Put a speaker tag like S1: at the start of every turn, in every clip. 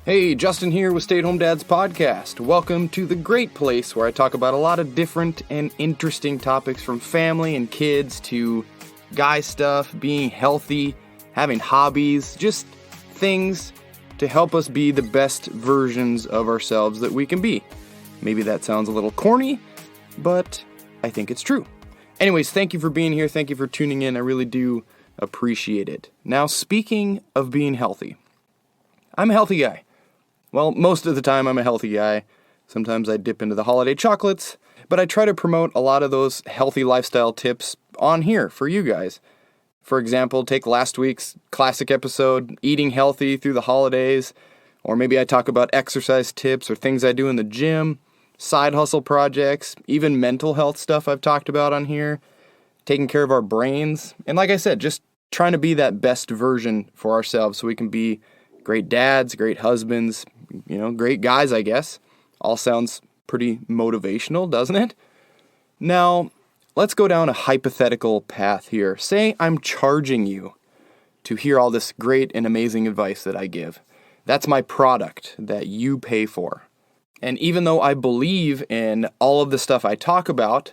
S1: Hey, Justin here with Stay at Home Dads Podcast. Welcome to the great place where I talk about a lot of different and interesting topics from family and kids to guy stuff, being healthy, having hobbies, just things to help us be the best versions of ourselves that we can be. Maybe that sounds a little corny, but I think it's true. Anyways, thank you for being here. Thank you for tuning in. I really do appreciate it. Now, speaking of being healthy, I'm a healthy guy. Well, most of the time I'm a healthy guy. Sometimes I dip into the holiday chocolates, but I try to promote a lot of those healthy lifestyle tips on here for you guys. For example, take last week's classic episode, eating healthy through the holidays, or maybe I talk about exercise tips or things I do in the gym, side hustle projects, even mental health stuff I've talked about on here, taking care of our brains, and like I said, just trying to be that best version for ourselves so we can be great dads, great husbands, great guys, I guess. All sounds pretty motivational, doesn't it? Now, let's go down a hypothetical path here. Say I'm charging you to hear all this great and amazing advice that I give. That's my product that you pay for. And even though I believe in all of the stuff I talk about,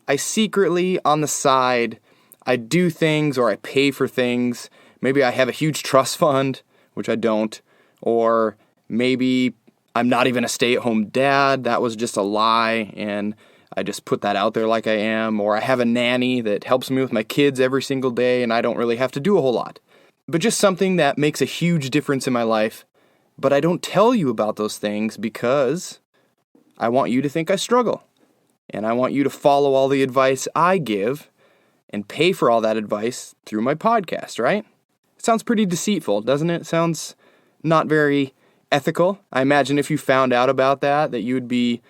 S1: I secretly, on the side, I do things or I pay for things. Maybe I have a huge trust fund, which I don't, or maybe I'm not even a stay-at-home dad. That was just a lie, and I just put that out there like I am. Or I have a nanny that helps me with my kids every single day, and I don't really have to do a whole lot. But just something that makes a huge difference in my life. But I don't tell you about those things because I want you to think I struggle. And I want you to follow all the advice I give and pay for all that advice through my podcast, right? It sounds pretty deceitful, doesn't it? It sounds not very ethical. I imagine if you found out about that you would be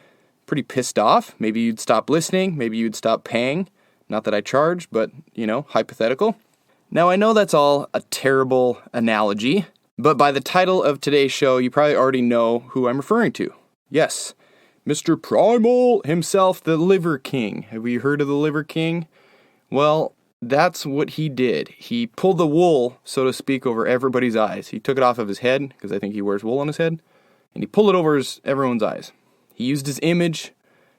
S1: pretty pissed off. Maybe you'd stop listening. Maybe you'd stop paying. Not that I charge, but, hypothetical. Now, I know that's all a terrible analogy, but by the title of today's show, you probably already know who I'm referring to. Yes, Mr. Primal himself, the Liver King. Have you heard of the Liver King? Well, that's what he did. He pulled the wool, so to speak, over everybody's eyes. He took it off of his head, because I think he wears wool on his head, and he pulled it over everyone's eyes. He used his image,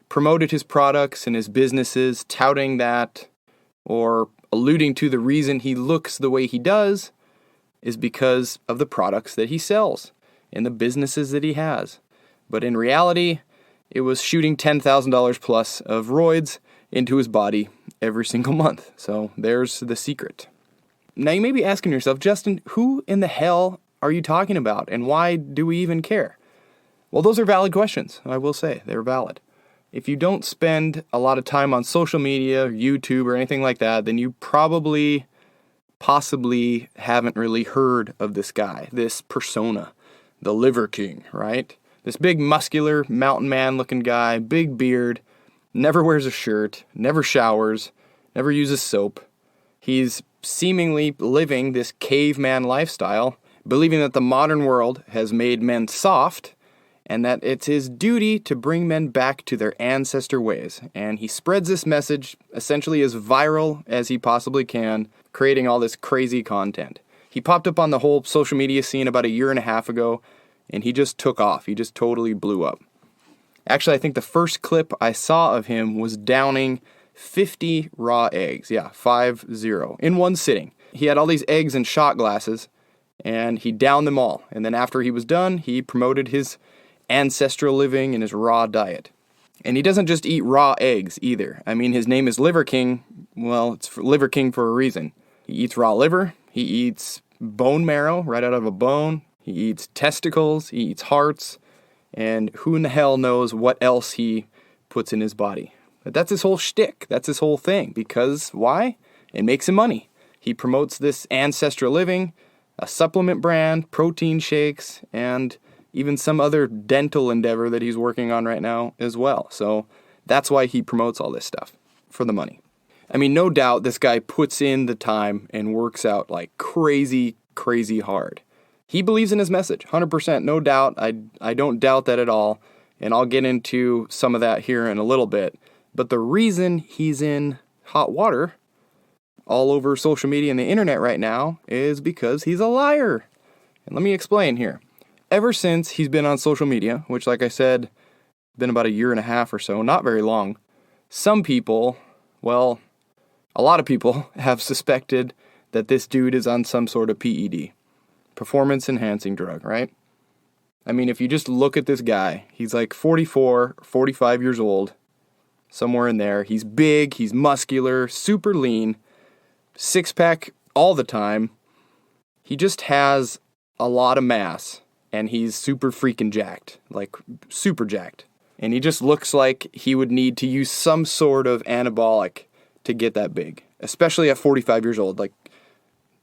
S1: promoted his products and his businesses, touting that, or alluding to the reason he looks the way he does is because of the products that he sells and the businesses that he has. But in reality, it was shooting $10,000 plus of roids into his body every single month. So there's the secret. Now you may be asking yourself, Justin, who in the hell are you talking about and why do we even care? Well, those are valid questions. I will say they're valid. If you don't spend a lot of time on social media, YouTube, or anything like that, then you possibly haven't really heard of this guy, this persona, the Liver King, right? This big muscular mountain man looking guy, big beard, never wears a shirt, never showers, never uses soap. He's seemingly living this caveman lifestyle, believing that the modern world has made men soft, and that it's his duty to bring men back to their ancestor ways. And he spreads this message essentially as viral as he possibly can, creating all this crazy content. He popped up on the whole social media scene about a year and a half ago, and he just took off. He just totally blew up. Actually, I think the first clip I saw of him was downing 50 raw eggs. Yeah, 50, in one sitting. He had all these eggs in shot glasses, and he downed them all. And then after he was done, he promoted his ancestral living and his raw diet. And he doesn't just eat raw eggs either. I mean, his name is Liver King. Well, it's Liver King for a reason. He eats raw liver. He eats bone marrow right out of a bone. He eats testicles. He eats hearts. And who in the hell knows what else he puts in his body. But that's his whole shtick. That's his whole thing. Because why? It makes him money. He promotes this ancestral living, a supplement brand, protein shakes, and even some other dental endeavor that he's working on right now as well. So that's why he promotes all this stuff, for the money. I mean, no doubt this guy puts in the time and works out like crazy, crazy hard. He believes in his message, 100%, no doubt. I don't doubt that at all, and I'll get into some of that here in a little bit. But the reason he's in hot water all over social media and the internet right now is because he's a liar. And let me explain here. ever since he's been on social media, which, like I said, been about a year and a half or so, not very long, some people, well, a lot of people have suspected that this dude is on some sort of PED, performance enhancing drug, right? I mean, if you just look at this guy, he's like 44, 45 years old, somewhere in there. He's big, he's muscular, super lean, six-pack all the time. He just has a lot of mass, and he's super freaking jacked, like super jacked. And he just looks like he would need to use some sort of anabolic to get that big, especially at 45 years old. Like,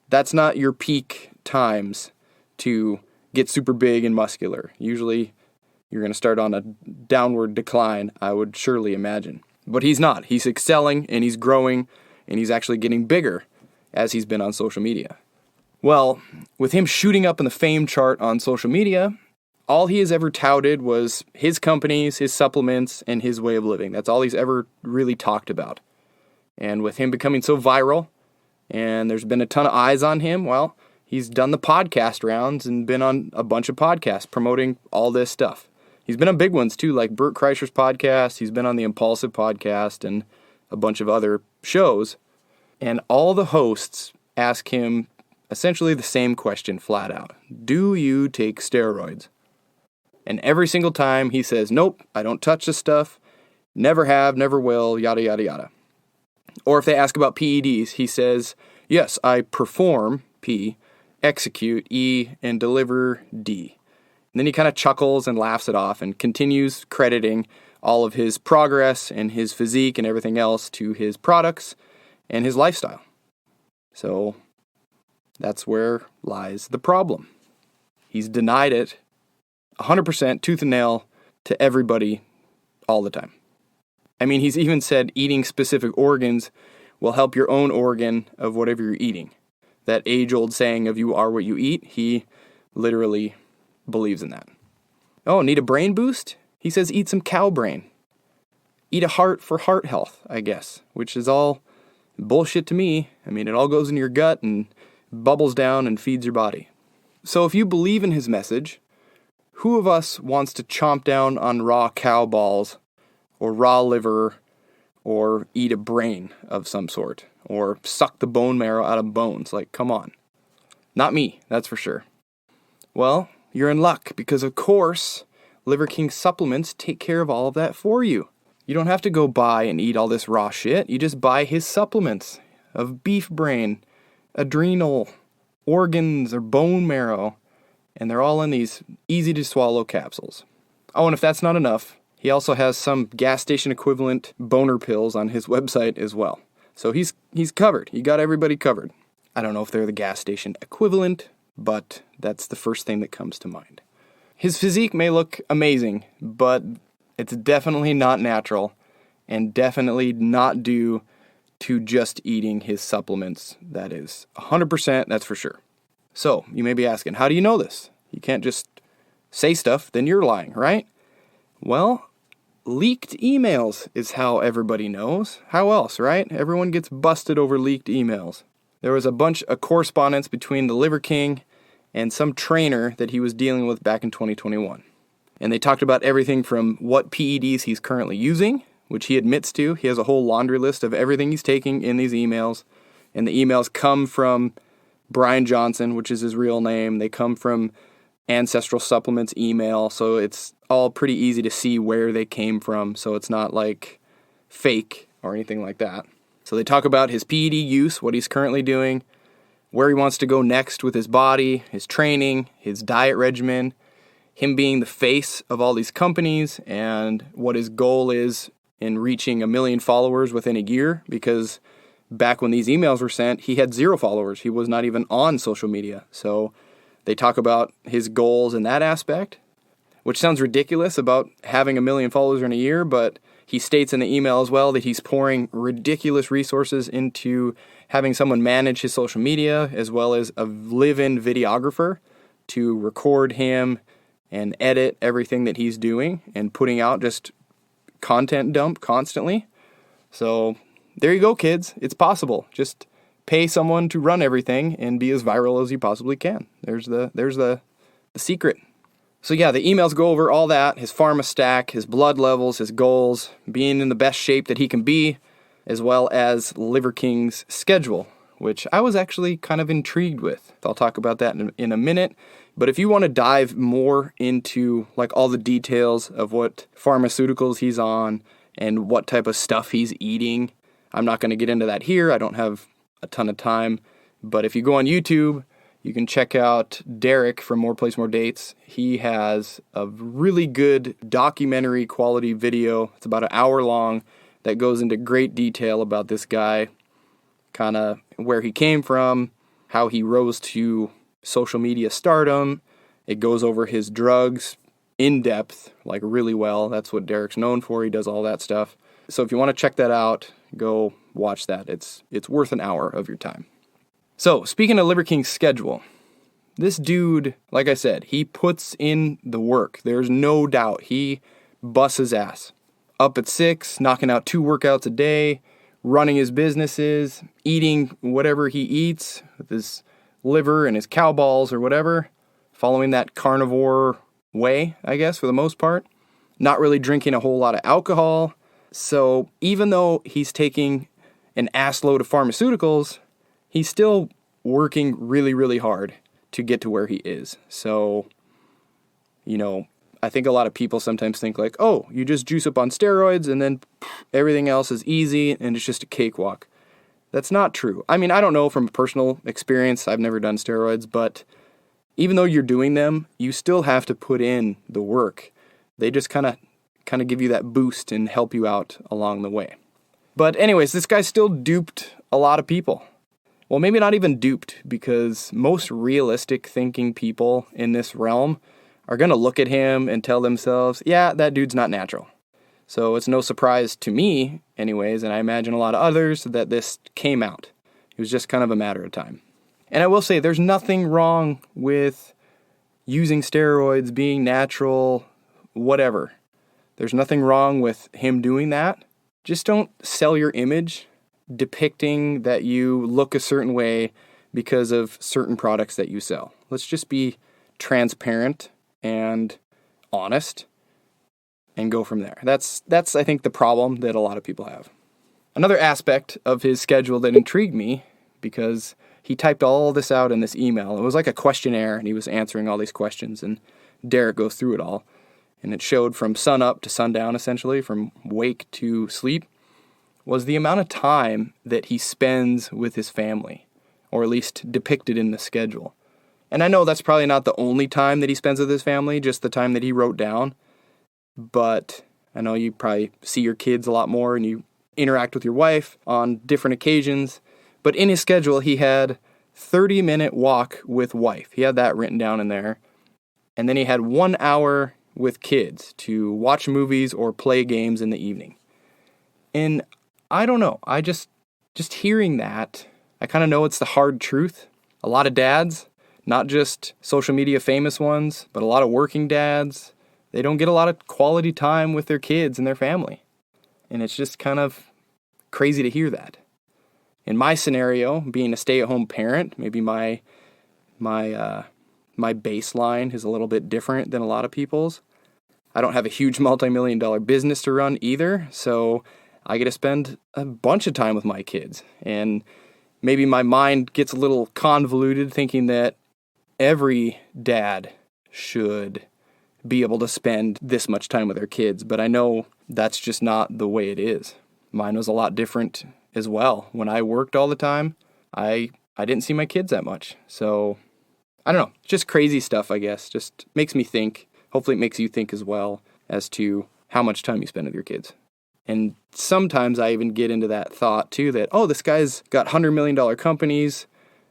S1: that's not your peak times to get super big and muscular. Usually, you're going to start on a downward decline, I would surely imagine. But he's not. He's excelling, and he's growing, and he's actually getting bigger as he's been on social media. Well, with him shooting up in the fame chart on social media, all he has ever touted was his companies, his supplements, and his way of living. That's all he's ever really talked about. And with him becoming so viral, and there's been a ton of eyes on him, well, he's done the podcast rounds and been on a bunch of podcasts promoting all this stuff. He's been on big ones too, like Bert Kreischer's podcast. He's been on the Impulsive podcast and a bunch of other shows. And all the hosts ask him essentially the same question flat out. Do you take steroids? And every single time he says, nope, I don't touch this stuff, never have, never will, yada, yada, yada. Or if they ask about PEDs, he says, yes, I perform, P, execute, E, and deliver, D. And then he kind of chuckles and laughs it off and continues crediting all of his progress and his physique and everything else to his products and his lifestyle. So that's where lies the problem. He's denied it 100% tooth and nail to everybody all the time. I mean, he's even said eating specific organs will help your own organ of whatever you're eating. That age-old saying of you are what you eat, he literally believes in that. Oh, need a brain boost? He says eat some cow brain. Eat a heart for heart health, I guess, which is all bullshit to me. I mean, it all goes in your gut and bubbles down and feeds your body. So if you believe in his message, who of us wants to chomp down on raw cow balls or raw liver or eat a brain of some sort or suck the bone marrow out of bones? Like, come on. Not me, that's for sure. Well, you're in luck because, of course, Liver King supplements take care of all of that for you. You don't have to go buy and eat all this raw shit. You just buy his supplements of beef brain, adrenal, organs, or bone marrow, and they're all in these easy-to-swallow capsules. Oh, and if that's not enough, he also has some gas station equivalent boner pills on his website as well. So he's covered. He got everybody covered. I don't know if they're the gas station equivalent, but that's the first thing that comes to mind. His physique may look amazing, but it's definitely not natural and definitely not due to just eating his supplements. That is 100%, that's for sure. So, you may be asking, how do you know this? You can't just say stuff, then you're lying, right? Well, leaked emails is how everybody knows. How else, right? Everyone gets busted over leaked emails. There was a bunch of correspondence between the Liver King and some trainer that he was dealing with back in 2021. And they talked about everything from what PEDs he's currently using, which he admits to. He has a whole laundry list of everything he's taking in these emails. And the emails come from Brian Johnson, which is his real name. They come from Ancestral Supplements email, so it's all pretty easy to see where they came from, so it's not like fake or anything like that. So they talk about his PED use, what he's currently doing, where he wants to go next with his body, his training, his diet regimen, him being the face of all these companies, and what his goal is in reaching 1 million followers within a year, because back when these emails were sent, he had 0 followers. He was not even on social media. So they talk about his goals in that aspect, which sounds ridiculous about having 1 million followers in a year, but he states in the email as well that he's pouring ridiculous resources into having someone manage his social media, as well as a live-in videographer to record him and edit everything that he's doing and putting out just content dump constantly. So there you go, kids. It's possible. Just pay someone to run everything and be as viral as you possibly can. There's the secret. So yeah, the emails go over all that, his pharma stack, his blood levels, his goals, being in the best shape that he can be, as well as Liver King's schedule, which I was actually kind of intrigued with. I'll talk about that in a minute. But if you want to dive more into like all the details of what pharmaceuticals he's on and what type of stuff he's eating, I'm not going to get into that here. I don't have a ton of time. But if you go on YouTube, you can check out Derek from More Place, More Dates. He has a really good documentary quality video. It's about an hour long that goes into great detail about this guy, kind of where he came from, how he rose to social media stardom. It goes over his drugs in depth, like really well. That's what Derek's known for. He does all that stuff. So if you want to check that out, go watch that. It's worth an hour of your time. So, speaking of Liver King's schedule, this dude, like I said, he puts in the work. There's no doubt. He busts his ass. Up at 6, knocking out 2 workouts a day, running his businesses, eating whatever he eats with his liver and his cow balls or whatever, following that carnivore way, I guess, for the most part. Not really drinking a whole lot of alcohol. So, even though he's taking an ass load of pharmaceuticals, he's still working really, really hard to get to where he is. So, I think a lot of people sometimes think like, oh, you just juice up on steroids and then everything else is easy and it's just a cakewalk. That's not true. I mean, I don't know from personal experience. I've never done steroids, but even though you're doing them, you still have to put in the work. They just kind of give you that boost and help you out along the way. But anyways, this guy still duped a lot of people. Well, maybe not even duped, because most realistic thinking people in this realm are going to look at him and tell themselves, yeah, that dude's not natural. So it's no surprise to me, anyways, and I imagine a lot of others, that this came out. It was just kind of a matter of time. And I will say, there's nothing wrong with using steroids, being natural, whatever. There's nothing wrong with him doing that. Just don't sell your image depicting that you look a certain way because of certain products that you sell. Let's just be transparent and honest and go from there. That's I think the problem that a lot of people have. Another aspect of his schedule that intrigued me, because he typed all this out in this email. It was like a questionnaire, and he was answering all these questions, and Derek goes through it all. And it showed from sun up to sundown, essentially, from wake to sleep, was the amount of time that he spends with his family, or at least depicted in the schedule. And I know that's probably not the only time that he spends with his family, just the time that he wrote down. But I know you probably see your kids a lot more and you interact with your wife on different occasions. But in his schedule, he had 30-minute walk with wife. He had that written down in there. And then he had 1 hour with kids to watch movies or play games in the evening. And I don't know. I just hearing that, I kind of know it's the hard truth. A lot of dads, not just social media famous ones, but a lot of working dads, they don't get a lot of quality time with their kids and their family. And it's just kind of crazy to hear that. In my scenario, being a stay-at-home parent, maybe my baseline is a little bit different than a lot of people's. I don't have a huge multi-million-dollar business to run either, so I get to spend a bunch of time with my kids. And maybe my mind gets a little convoluted thinking that every dad should be able to spend this much time with their kids. But I know that's just not the way it is. Mine was a lot different as well. When I worked all the time, I didn't see my kids that much. So, I don't know. Just crazy stuff, I guess. Just makes me think. Hopefully it makes you think as well as to how much time you spend with your kids. And sometimes I even get into that thought, too, that, oh, this guy's got $100 million companies.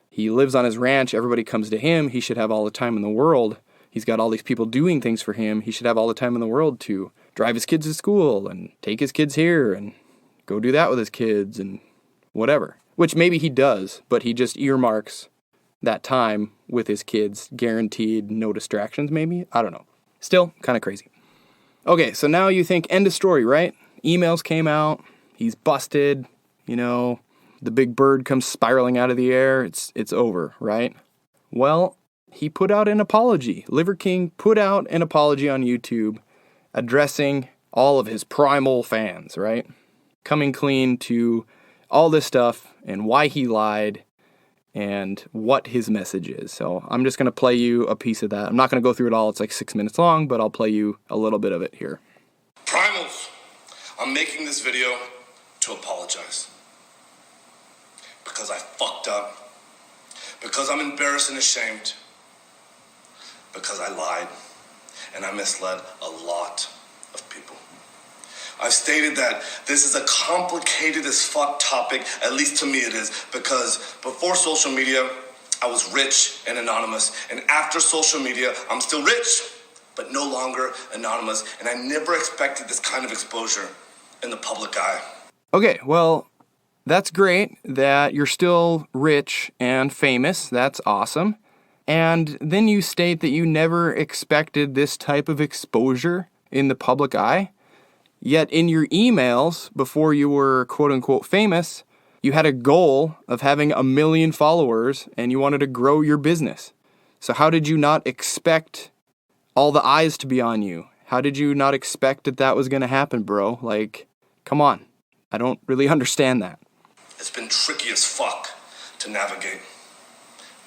S1: He lives on his ranch. Everybody comes to him. He should have all the time in the world. He's got all these people doing things for him. He should have all the time in the world to drive his kids to school and take his kids here and go do that with his kids and whatever. Which maybe he does, but he just earmarks that time with his kids, guaranteed, no distractions maybe. I don't know. Still, kind of crazy. Okay, so now you think end of story, right? Emails came out, he's busted, the big bird comes spiraling out of the air, it's over, right? Well, he put out an apology. Liver King put out an apology on YouTube addressing all of his primal fans, right? Coming clean to all this stuff and why he lied and what his message is. So I'm just going to play you a piece of that. I'm not going to go through it all. It's like 6 minutes long, but I'll play you a little bit of it here.
S2: Primals, I'm making this video to apologize. Because I fucked up. Because I'm embarrassed and ashamed. Because I lied. And I misled a lot of people. I've stated that this is a complicated as fuck topic, at least to me it is, because before social media, I was rich and anonymous. And after social media, I'm still rich, but no longer anonymous. And I never expected this kind of exposure in the public eye.
S1: Okay, well, that's great that you're still rich and famous. That's awesome. And then you state that you never expected this type of exposure in the public eye. Yet in your emails, before you were quote-unquote famous, you had a goal of having 1 million followers and you wanted to grow your business. So how did you not expect all the eyes to be on you? How did you not expect that that was going to happen, bro? Like, come on. I don't really understand that.
S2: It's been tricky as fuck to navigate.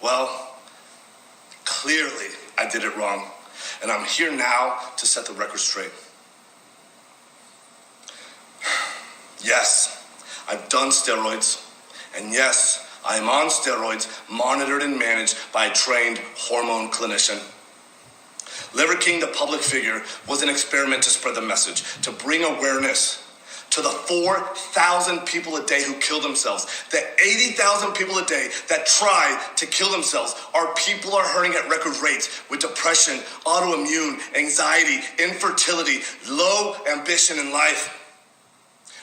S2: Well, clearly I did it wrong. And I'm here now to set the record straight. Yes, I've done steroids, and yes, I am on steroids, monitored and managed by a trained hormone clinician. Liver King, the public figure, was an experiment to spread the message, to bring awareness to the 4,000 people a day who kill themselves, the 80,000 people a day that try to kill themselves. Our people are hurting at record rates with depression, autoimmune, anxiety, infertility, low ambition in life.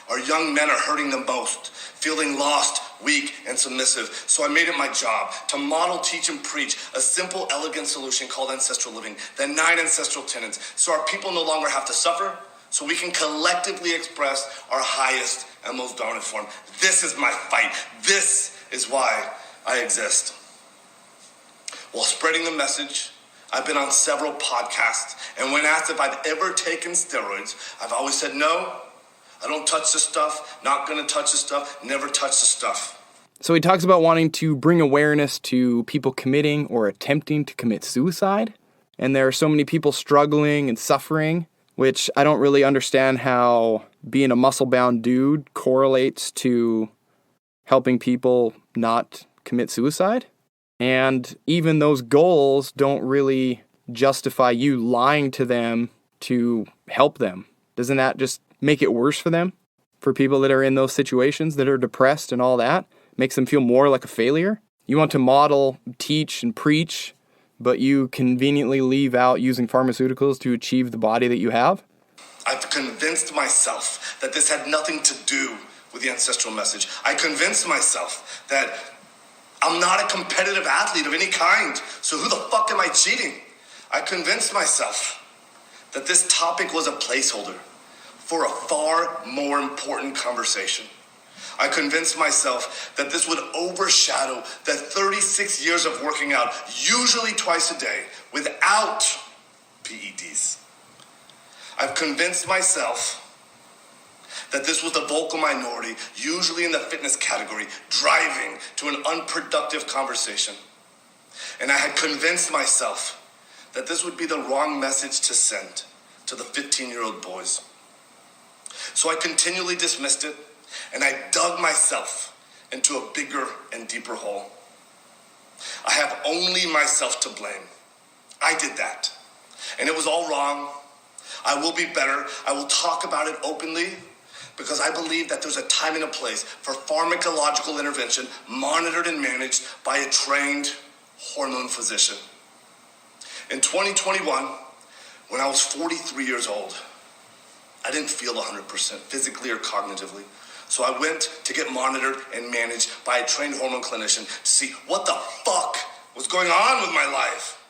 S2: Our young men are hurting the most, feeling lost, weak, and submissive. So I made it my job to model, teach, and preach a simple, elegant solution called ancestral living, the 9 ancestral tenets, so our people no longer have to suffer, so we can collectively express our highest and most dominant form. This is my fight. This is why I exist. While spreading the message, I've been on several podcasts, and when asked if I've ever taken steroids, I've always said no. I don't touch this stuff, not gonna touch this stuff, never touch the stuff.
S1: So he talks about wanting to bring awareness to people committing or attempting to commit suicide. And there are so many people struggling and suffering, which I don't really understand how being a muscle-bound dude correlates to helping people not commit suicide. And even those goals don't really justify you lying to them to help them. Doesn't that just make it worse for them? For people that are in those situations, that are depressed and all that, makes them feel more like a failure? You want to model, teach, and preach, but you conveniently leave out using pharmaceuticals to achieve the body that you have?
S2: I've convinced myself that this had nothing to do with the ancestral message. I convinced myself that I'm not a competitive athlete of any kind, so who the fuck am I cheating? I convinced myself that this topic was a placeholder for a far more important conversation. I convinced myself that this would overshadow the 36 years of working out, usually twice a day, without PEDs. I've convinced myself that this was the vocal minority, usually in the fitness category, driving to an unproductive conversation. And I had convinced myself that this would be the wrong message to send to the 15-year-old boys. So I continually dismissed it, and I dug myself into a bigger and deeper hole. I have only myself to blame. I did that, and it was all wrong. I will be better. I will talk about it openly, because I believe that there's a time and a place for pharmacological intervention monitored and managed by a trained hormone physician. In 2021, when I was 43 years old, I didn't feel 100% physically or cognitively. So I went to get monitored and managed by a trained hormone clinician to see what the fuck was going on with my life.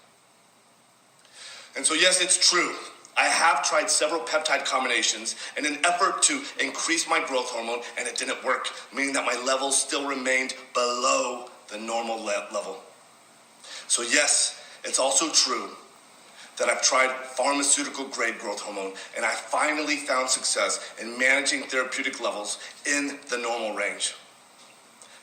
S2: And so yes, it's true. I have tried several peptide combinations in an effort to increase my growth hormone, and it didn't work, meaning that my levels still remained below the normal level. So yes, It's also true that I've tried pharmaceutical-grade growth hormone, and I finally found success in managing therapeutic levels in the normal range.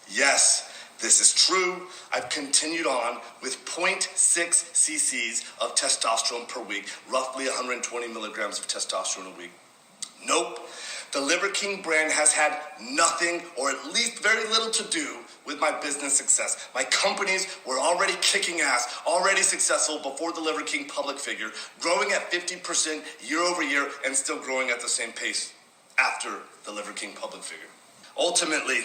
S2: Yes, this is true. I've continued on with 0.6 cc's of testosterone per week, roughly 120 milligrams of testosterone a week. Nope. The Liver King brand has had nothing, or at least very little, to do with my business success. My companies were already kicking ass, already successful before the Liver King public figure, growing at 50% year over year and still growing at the same pace after the Liver King public figure. Ultimately,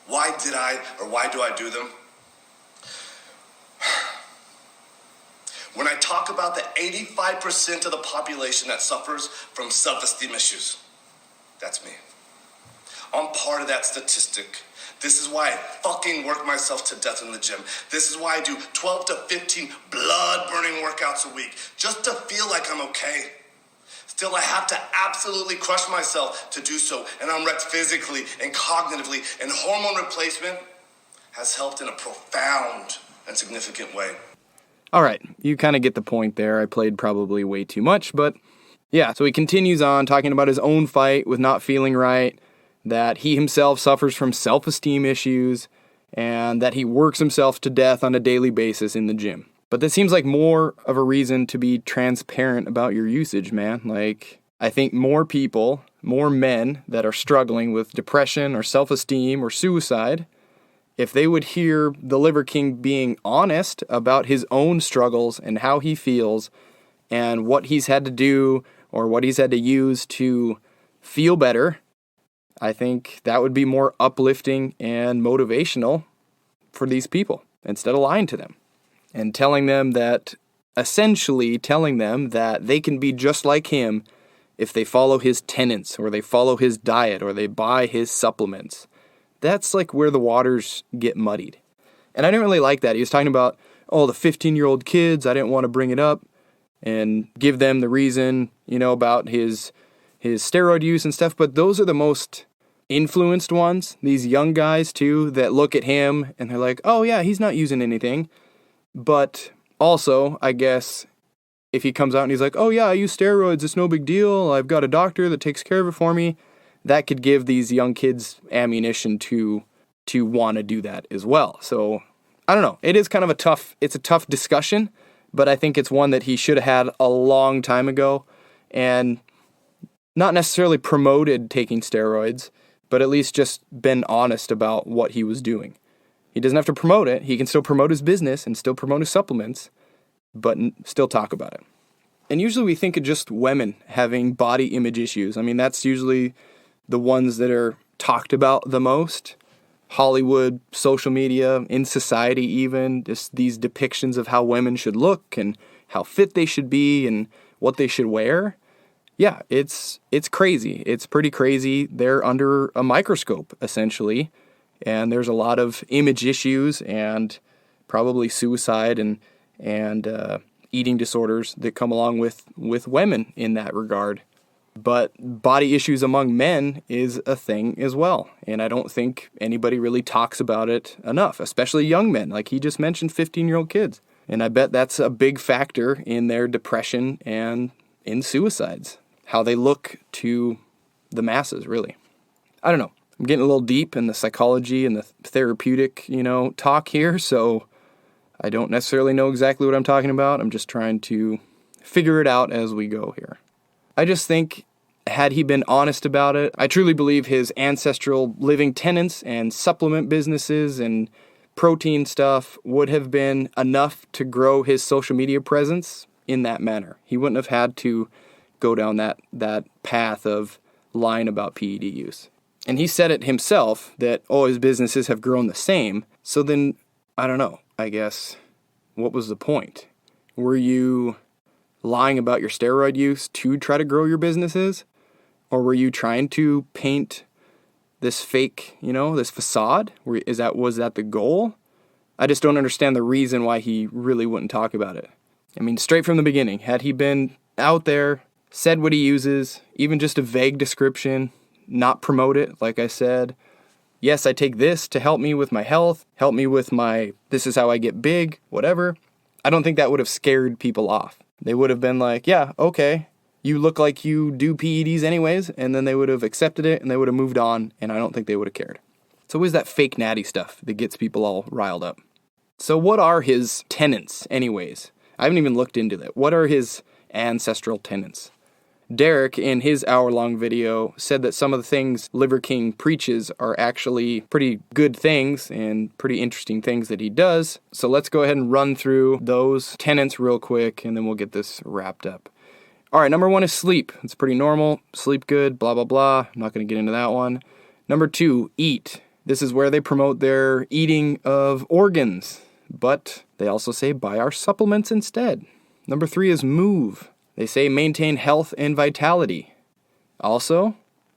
S2: why do I do them? When I talk about the 85% of the population that suffers from self-esteem issues, that's me. I'm part of that statistic. This is why I fucking work myself to death in the gym. This is why I do 12 to 15 blood-burning workouts a week, just to feel like I'm okay. Still, I have to absolutely crush myself to do so, and I'm wrecked physically and cognitively, and hormone replacement has helped in a profound and significant way.
S1: All right, you kind of get the point there. I played probably way too much, but yeah, so he continues on talking about his own fight with not feeling right, that he himself suffers from self-esteem issues, and that he works himself to death on a daily basis in the gym. But this seems like more of a reason to be transparent about your usage, man. Like, I think more people, more men that are struggling with depression or self-esteem or suicide, if they would hear the Liver King being honest about his own struggles and how he feels and what he's had to do or what he's had to use to feel better, I think that would be more uplifting and motivational for these people instead of lying to them and essentially telling them that they can be just like him if they follow his tenets or they follow his diet or they buy his supplements. That's like where the waters get muddied. And I didn't really like that. He was talking about, the 15-year-old kids, I didn't want to bring it up and give them the reason, about his steroid use and stuff. But those are the most influenced ones, these young guys too, that look at him and they're like, oh yeah, he's not using anything. But also, I guess, if he comes out and he's like, oh yeah, I use steroids, it's no big deal, I've got a doctor that takes care of it for me, that could give these young kids ammunition to want to do that as well. So, I don't know. It is kind of it's a tough discussion, but I think it's one that he should have had a long time ago and not necessarily promoted taking steroids, but at least just been honest about what he was doing. He doesn't have to promote it. He can still promote his business and still promote his supplements, but still talk about it. And usually we think of just women having body image issues. I mean, that's usually the ones that are talked about the most. Hollywood, social media, in society even, just these depictions of how women should look and how fit they should be and what they should wear. Yeah, it's crazy. It's pretty crazy. They're under a microscope, essentially, and there's a lot of image issues and probably suicide and eating disorders that come along with women in that regard. But body issues among men is a thing as well, and I don't think anybody really talks about it enough, especially young men. Like he just mentioned 15-year-old kids, and I bet that's a big factor in their depression and in suicides, how they look to the masses, really. I don't know. I'm getting a little deep in the psychology and the therapeutic, talk here, so I don't necessarily know exactly what I'm talking about. I'm just trying to figure it out as we go here. I just think, had he been honest about it, I truly believe his ancestral living tenets and supplement businesses and protein stuff would have been enough to grow his social media presence in that manner. He wouldn't have had to go down that path of lying about PED use. And he said it himself that, his businesses have grown the same. So then, I don't know, I guess, what was the point? Were you lying about your steroid use to try to grow your businesses? Or were you trying to paint this fake, this facade? Was that the goal? I just don't understand the reason why he really wouldn't talk about it. I mean, straight from the beginning, had he been out there, said what he uses, even just a vague description, not promote it, like I said, yes, I take this to help me with my health, help me with this is how I get big, whatever, I don't think that would have scared people off. They would have been like, yeah, okay, you look like you do PEDs anyways, and then they would have accepted it and they would have moved on, and I don't think they would have cared. It's always that fake natty stuff that gets people all riled up. So what are his tenets anyways? I haven't even looked into that. What are his ancestral tenets? Derek, in his hour-long video, said that some of the things Liver King preaches are actually pretty good things and pretty interesting things that he does. So let's go ahead and run through those tenets real quick, and then we'll get this wrapped up. All right, number 1 is sleep. It's pretty normal. Sleep good, blah, blah, blah. I'm not going to get into that one. Number 2, eat. This is where they promote their eating of organs, but they also say buy our supplements instead. Number 3 is move. They say maintain health and vitality. Also,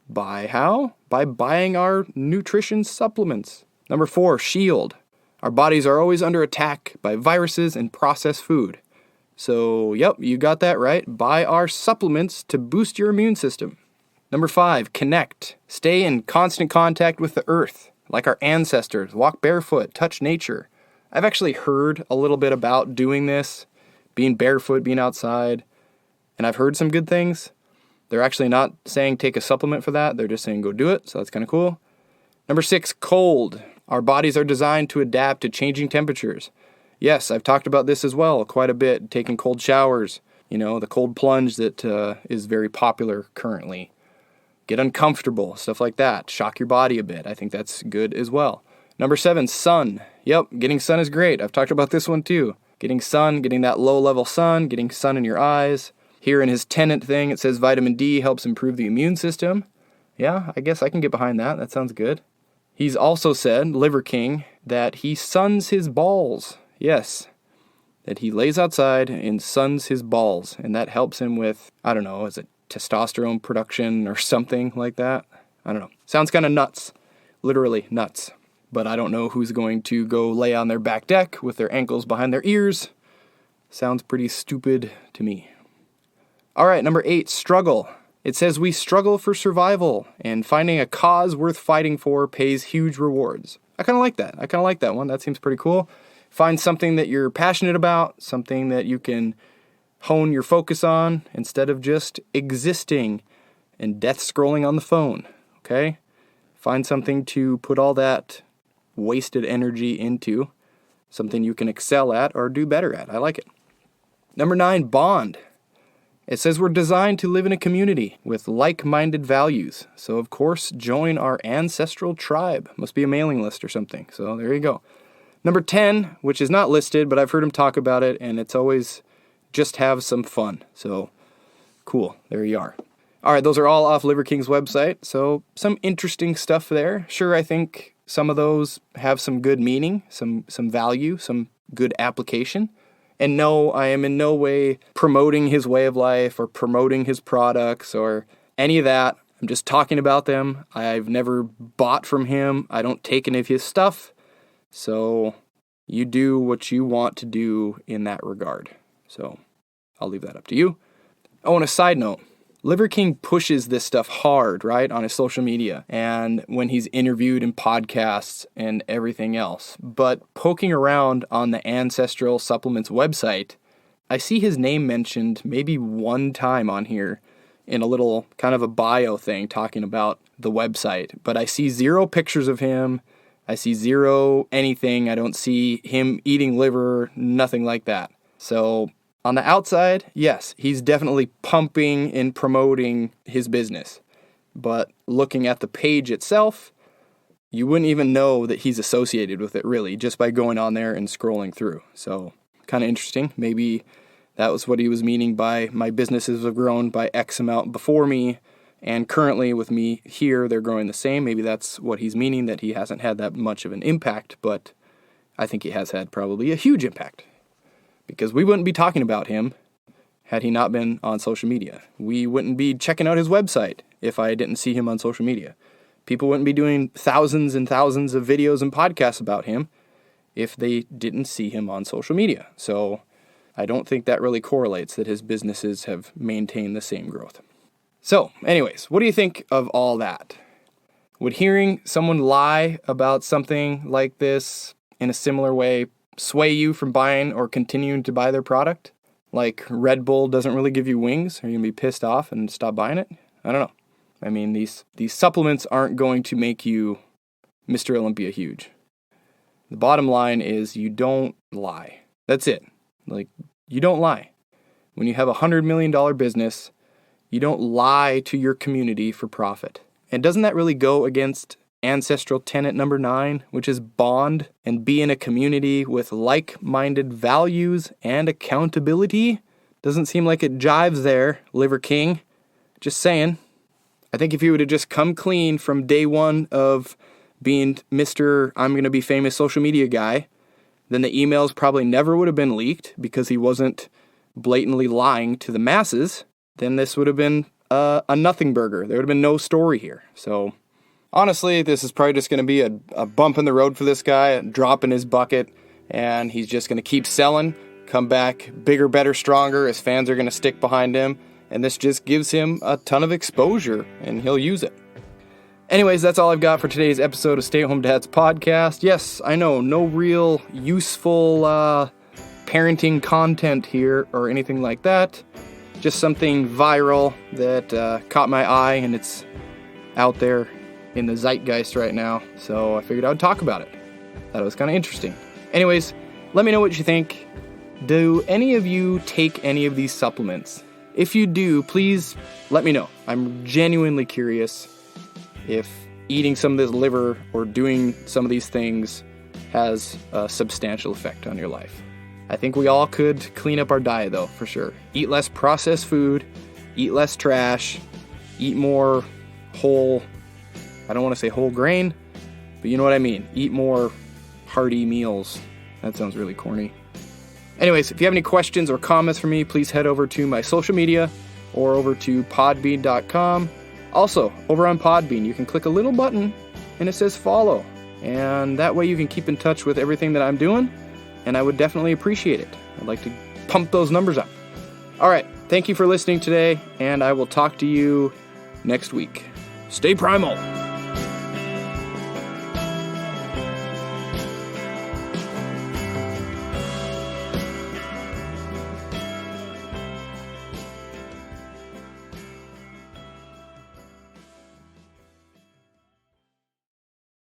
S1: buy how? By buying our nutrition supplements. Number 4, shield. Our bodies are always under attack by viruses and processed food. So, yep, you got that right. Buy our supplements to boost your immune system. Number 5, connect. Stay in constant contact with the earth, like our ancestors. Walk barefoot, touch nature. I've actually heard a little bit about doing this, being barefoot, being outside. And I've heard some good things. They're actually not saying take a supplement for that. They're just saying go do it. So that's kind of cool. Number 6, cold. Our bodies are designed to adapt to changing temperatures. Yes, I've talked about this as well quite a bit. Taking cold showers. You know, the cold plunge that is very popular currently. Get uncomfortable, stuff like that. Shock your body a bit. I think that's good as well. Number 7, sun. Yep, getting sun is great. I've talked about this one too. Getting sun, getting that low-level sun, getting sun in your eyes. Here in his tenet thing, it says vitamin D helps improve the immune system. Yeah, I guess I can get behind that. That sounds good. He's also said, Liver King, that he suns his balls. Yes, that he lays outside and suns his balls, and that helps him with, I don't know, is it testosterone production or something like that? I don't know. Sounds kind of nuts. Literally nuts. But I don't know who's going to go lay on their back deck with their ankles behind their ears. Sounds pretty stupid to me. All right, number 8, struggle. It says we struggle for survival, and finding a cause worth fighting for pays huge rewards. I kind of like that. I kind of like that one. That seems pretty cool. Find something that you're passionate about, something that you can hone your focus on instead of just existing and death scrolling on the phone, okay? Find something to put all that wasted energy into, something you can excel at or do better at. I like it. Number 9, bond. It says we're designed to live in a community with like-minded values. So, of course, join our ancestral tribe. Must be a mailing list or something. So, there you go. Number 10, which is not listed, but I've heard him talk about it, and it's always just have some fun. So, cool. There you are. All right, those are all off Liver King's website. So, some interesting stuff there. Sure, I think some of those have some good meaning, some value, some good application. And no, I am in no way promoting his way of life or promoting his products or any of that. I'm just talking about them. I've never bought from him. I don't take any of his stuff. So you do what you want to do in that regard. So I'll leave that up to you. Oh, and a side note. Liver King pushes this stuff hard, right, on his social media and when he's interviewed in podcasts and everything else. But poking around on the Ancestral Supplements website, I see his name mentioned maybe one time on here in a little kind of a bio thing talking about the website. But I see 0 pictures of him. I see 0 anything. I don't see him eating liver, nothing like that. So on the outside, yes, he's definitely pumping and promoting his business. But looking at the page itself, you wouldn't even know that he's associated with it, really, just by going on there and scrolling through. So, kind of interesting. Maybe that was what he was meaning by my businesses have grown by X amount before me, and currently with me here, they're growing the same. Maybe that's what he's meaning, that he hasn't had that much of an impact, but I think he has had probably a huge impact. Because we wouldn't be talking about him had he not been on social media. We wouldn't be checking out his website if I didn't see him on social media. People wouldn't be doing thousands and thousands of videos and podcasts about him if they didn't see him on social media. So I don't think that really correlates that his businesses have maintained the same growth. So anyways, what do you think of all that? Would hearing someone lie about something like this in a similar way sway you from buying or continuing to buy their product? Like Red Bull doesn't really give you wings? Are you going to be pissed off and stop buying it? I don't know. I mean, these supplements aren't going to make you Mr. Olympia huge. The bottom line is you don't lie. That's it. Like, you don't lie. When you have a $100 million business, you don't lie to your community for profit. And doesn't that really go against ancestral tenet number 9, which is bond and be in a community with like-minded values and accountability? Doesn't seem like it jives there, Liver King. Just saying. I think if you would have just come clean from day one of being Mr. I'm going to be famous social media guy, then the emails probably never would have been leaked because he wasn't blatantly lying to the masses. Then this would have been a nothing burger. There would have been no story here. So honestly, this is probably just going to be a bump in the road for this guy, a drop in his bucket, and he's just going to keep selling, come back bigger, better, stronger. His fans are going to stick behind him, and this just gives him a ton of exposure, and he'll use it. Anyways, that's all I've got for today's episode of Stay at Home Dad's podcast. Yes, I know, no real useful parenting content here or anything like that. Just something viral that caught my eye, and it's out there in the zeitgeist right now. So I figured I would talk about it. Thought it was kind of interesting. Anyways, let me know what you think. Do any of you take any of these supplements? If you do, please let me know. I'm genuinely curious if eating some of this liver or doing some of these things has a substantial effect on your life. I think we all could clean up our diet, though, for sure. Eat less processed food, eat less trash, eat more whole, I don't want to say whole grain, but you know what I mean. Eat more hearty meals. That sounds really corny. Anyways, if you have any questions or comments for me, please head over to my social media or over to podbean.com. Also, over on Podbean, you can click a little button and it says follow. And that way you can keep in touch with everything that I'm doing, and I would definitely appreciate it. I'd like to pump those numbers up. All right, thank you for listening today, and I will talk to you next week. Stay primal.